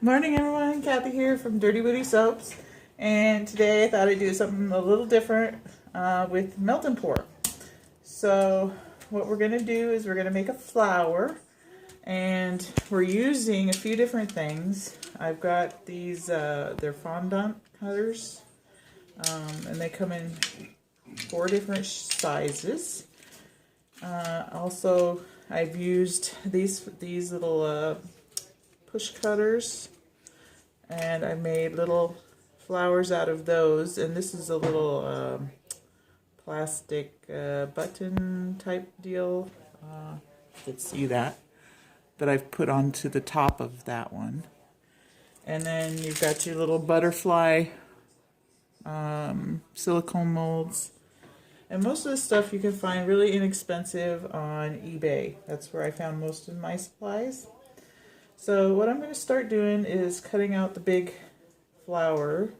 Morning everyone, Kathy here from Dirty Booty Soaps, and today I thought I'd do something a little different with melt and pour. So what we're going to do is we're going to make a flower, and we're using a few different things. I've got these, they're fondant cutters, and they come in 4 different sizes. Also, I've used these little push cutters, and I made little flowers out of those, and this is a little plastic button type deal. You can see that I've put onto the top of that one. And then you've got your little butterfly silicone molds, and most of the stuff you can find really inexpensive on eBay. That's where I found most of my supplies. So what I'm going to start doing is cutting out the big flower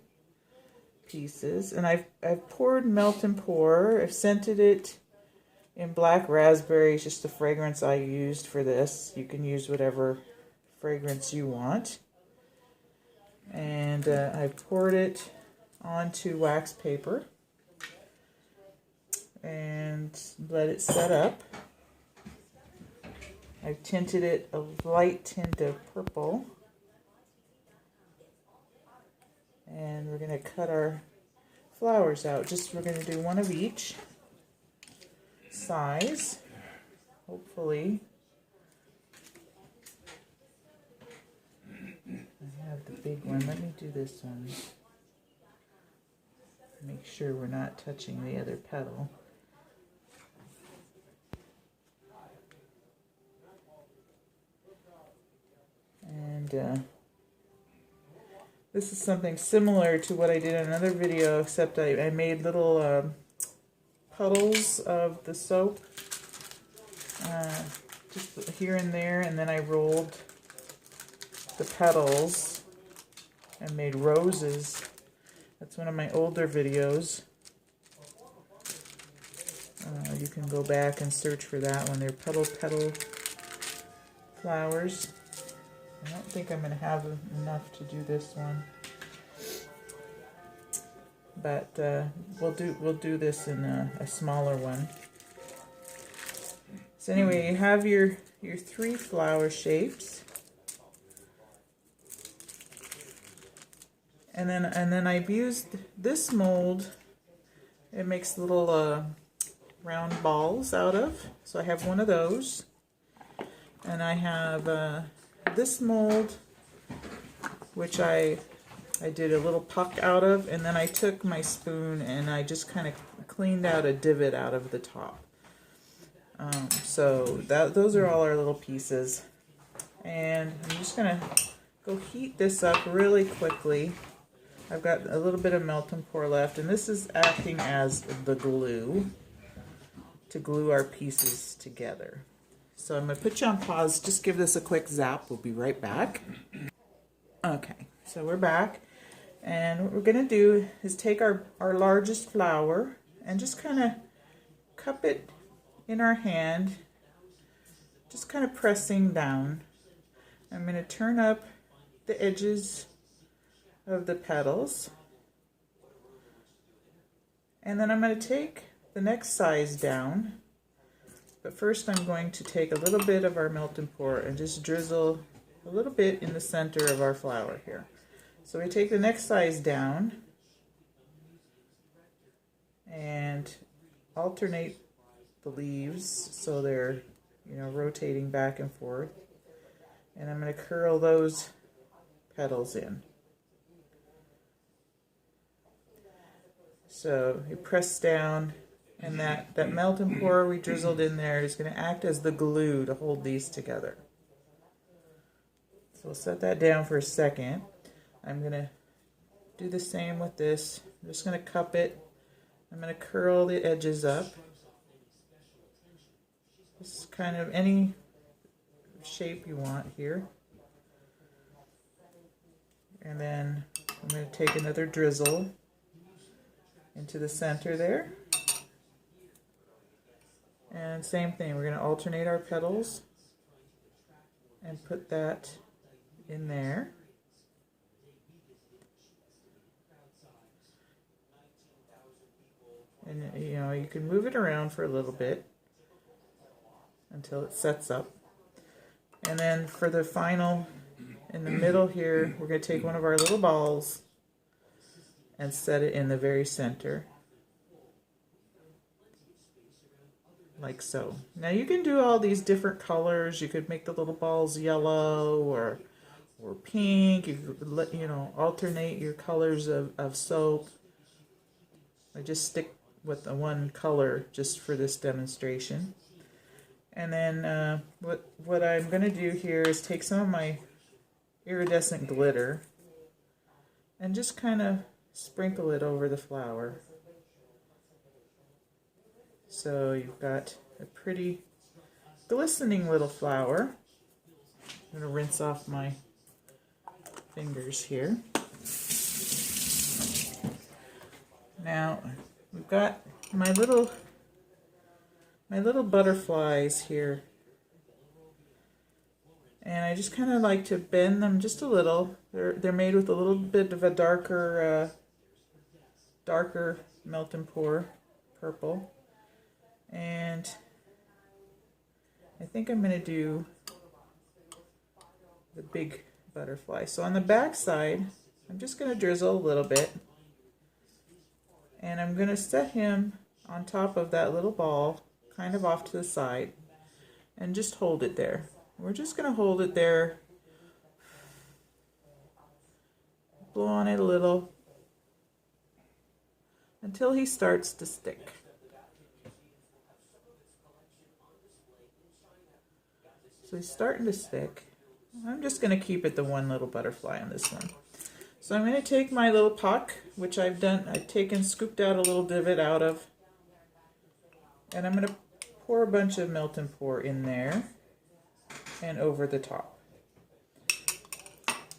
pieces, and I've poured melt and pour. I've scented it in black raspberry. It's just the fragrance I used for this. You can use whatever fragrance you want. And I poured it onto wax paper and let it set up. I've tinted it a light tint of purple. And we're going to cut our flowers out. We're going to do one of each size, hopefully. I have the big one. Let me do this one. Make sure we're not touching the other petal. And this is something similar to what I did in another video, except I made little puddles of the soap, just here and there, and then I rolled the petals and made roses. That's one of my older videos. You can go back and search for that one. They're petal flowers. I don't think I'm going to have enough to do this one, but we'll do this in a smaller one. So anyway, you have your 3 flower shapes, and then I've used this mold. It makes little round balls out of. So I have one of those, and I have this mold, which I did a little puck out of, and then I took my spoon and I just kind of cleaned out a divot out of the top. So those are all our little pieces, and I'm just gonna go heat this up really quickly. I've got a little bit of melt and pour left, and this is acting as the glue to glue our pieces together. So I'm going to put you on pause, just give this a quick zap. We'll be right back. Okay, so we're back. And what we're going to do is take our largest flower and just kind of cup it in our hand, just kind of pressing down. I'm going to turn up the edges of the petals. And then I'm going to take the next size down. But first I'm going to take a little bit of our melt and pour and just drizzle a little bit in the center of our flower here. So we take the next size down and alternate the leaves so they're, rotating back and forth. And I'm going to curl those petals in. So you press down, and that melt and pour we drizzled in there is going to act as the glue to hold these together. So we'll set that down for a second. I'm going to do the same with this. I'm just going to cup it. I'm going to curl the edges up. Just kind of any shape you want here. And then I'm going to take another drizzle into the center there. And same thing, we're going to alternate our petals and put that in there. And you know, you can move it around for a little bit until it sets up. And then for the final, in the middle here, we're going to take one of our little balls and set it in the very center. Like so. Now you can do all these different colors. You could make the little balls yellow or pink. You could, you know, alternate your colors of soap. I just stick with the one color just for this demonstration. And then what I'm going to do here is take some of my iridescent glitter and just kind of sprinkle it over the flower. So you've got a pretty glistening little flower. I'm going to rinse off my fingers here. Now we've got my little butterflies here, and I just kind of like to bend them just a little. They're made with a little bit of a darker melt and pour purple, and I think I'm going to do the big butterfly. So on the back side, I'm just going to drizzle a little bit, and I'm going to set him on top of that little ball, kind of off to the side, and just hold it there. We're just going to hold it there, blow on it a little until he starts to stick. So he's starting to stick. I'm just going to keep it the one little butterfly on this one. So I'm going to take my little puck, which I've scooped out a little divot out of, and I'm going to pour a bunch of melt and pour in there and over the top.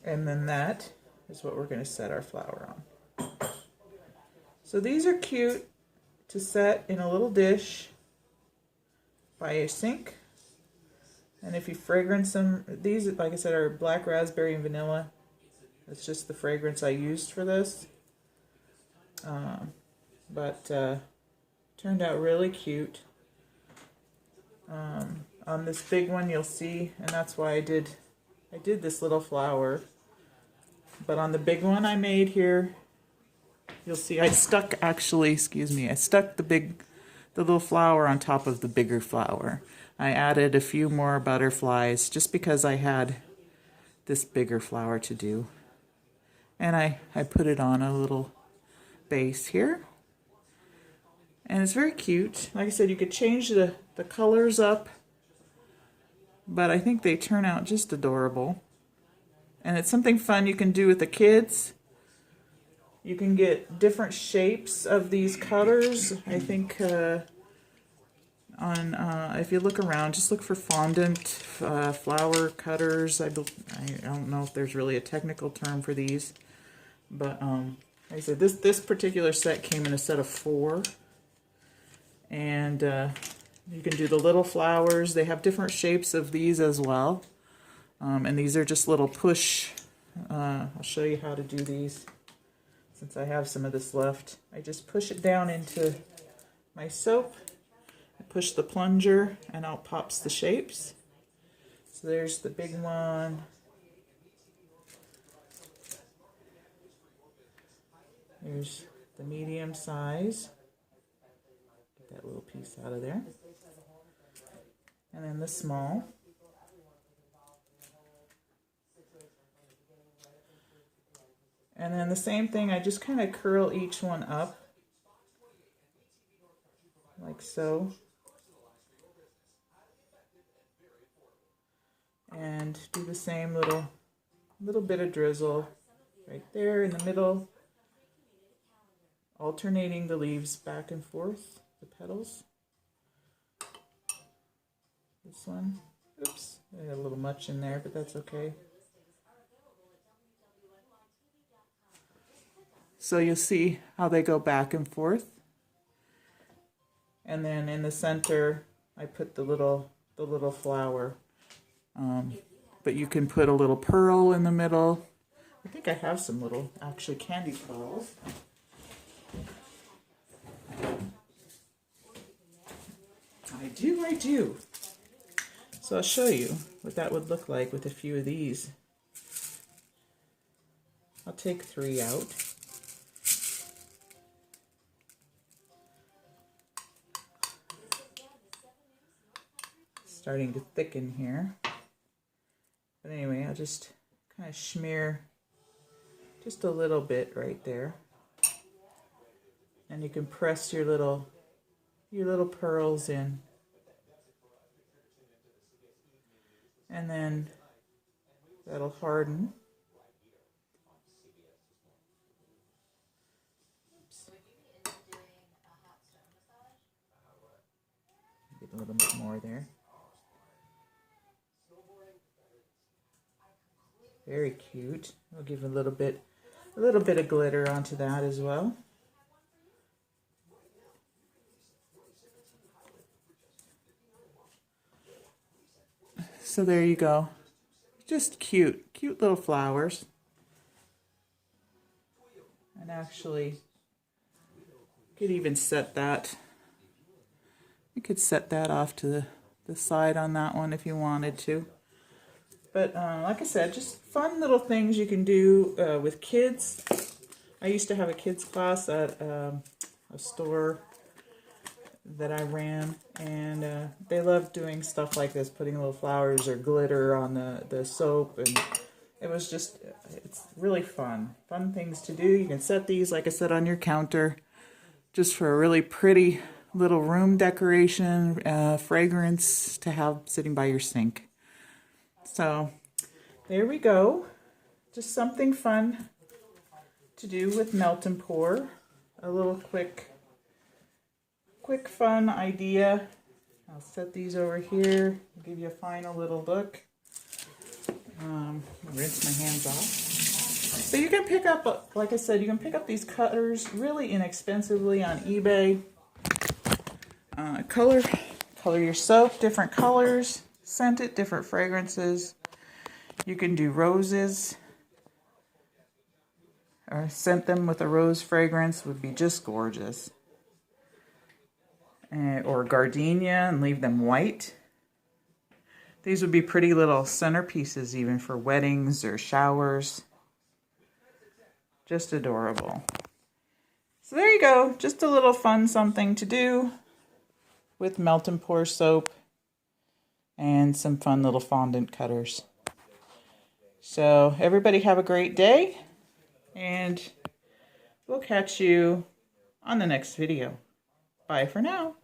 And then that is what we're going to set our flower on. So these are cute to set in a little dish by a sink. And if you fragrance them, these, like I said, are black raspberry and vanilla. That's just the fragrance I used for this. Turned out really cute. On this big one you'll see, and that's why I did this little flower. But on the big one I made here, you'll see I stuck the little flower on top of the bigger flower. I added a few more butterflies just because I had this bigger flower to do. And I put it on a little base here. And it's very cute. Like I said, you could change the colors up, but I think they turn out just adorable. And it's something fun you can do with the kids. You can get different shapes of these cutters. I think if you look around, just look for fondant flower cutters. I don't know if there's really a technical term for these, but like I said, this particular set came in a set of 4, and you can do the little flowers. They have different shapes of these as well, and these are just little push. I'll show you how to do these since I have some of this left. I just push it down into my soap. I push the plunger and out pops the shapes. So there's the big one. Here's the medium size. Get that little piece out of there. And then the small. And then the same thing, I just kind of curl each one up like so. And do the same little bit of drizzle right there in the middle, alternating the leaves back and forth, the petals. This one, oops, I got a little much in there, but that's okay. So you'll see how they go back and forth. And then in the center, I put the little flower. But you can put a little pearl in the middle. I think I have some little, actually, candy pearls. I do. So I'll show you what that would look like with a few of these. I'll take 3 out. Starting to thicken here. But anyway, I'll just kind of smear just a little bit right there. And you can press your little pearls in. And then that'll harden. Oops. Get a little bit more there. Very cute. We'll give a little bit of glitter onto that as well. So there you go. Just cute little flowers. And actually, you could even set that. You could set that off to the side on that one if you wanted to. But like I said, just fun little things you can do with kids. I used to have a kids class at a store that I ran, and they loved doing stuff like this, putting little flowers or glitter on the soap, and it was just, it's really fun things to do. You can set these, like I said, on your counter just for a really pretty little room decoration, fragrance to have sitting by your sink. So there we go. Just something fun to do with melt and pour. A little quick fun idea. I'll set these over here, give you a final little look. Rinse my hands off. So you can pick up, like I said, you can pick up these cutters really inexpensively on eBay. Color your soap different colors, scent it different fragrances. You can do roses, or scent them with a rose fragrance would be just gorgeous. Or gardenia and leave them white. These would be pretty little centerpieces even for weddings or showers. Just adorable. So there you go. Just a little fun something to do with melt and pour soap and some fun little fondant cutters. So everybody have a great day, and we'll catch you on the next video. Bye for now.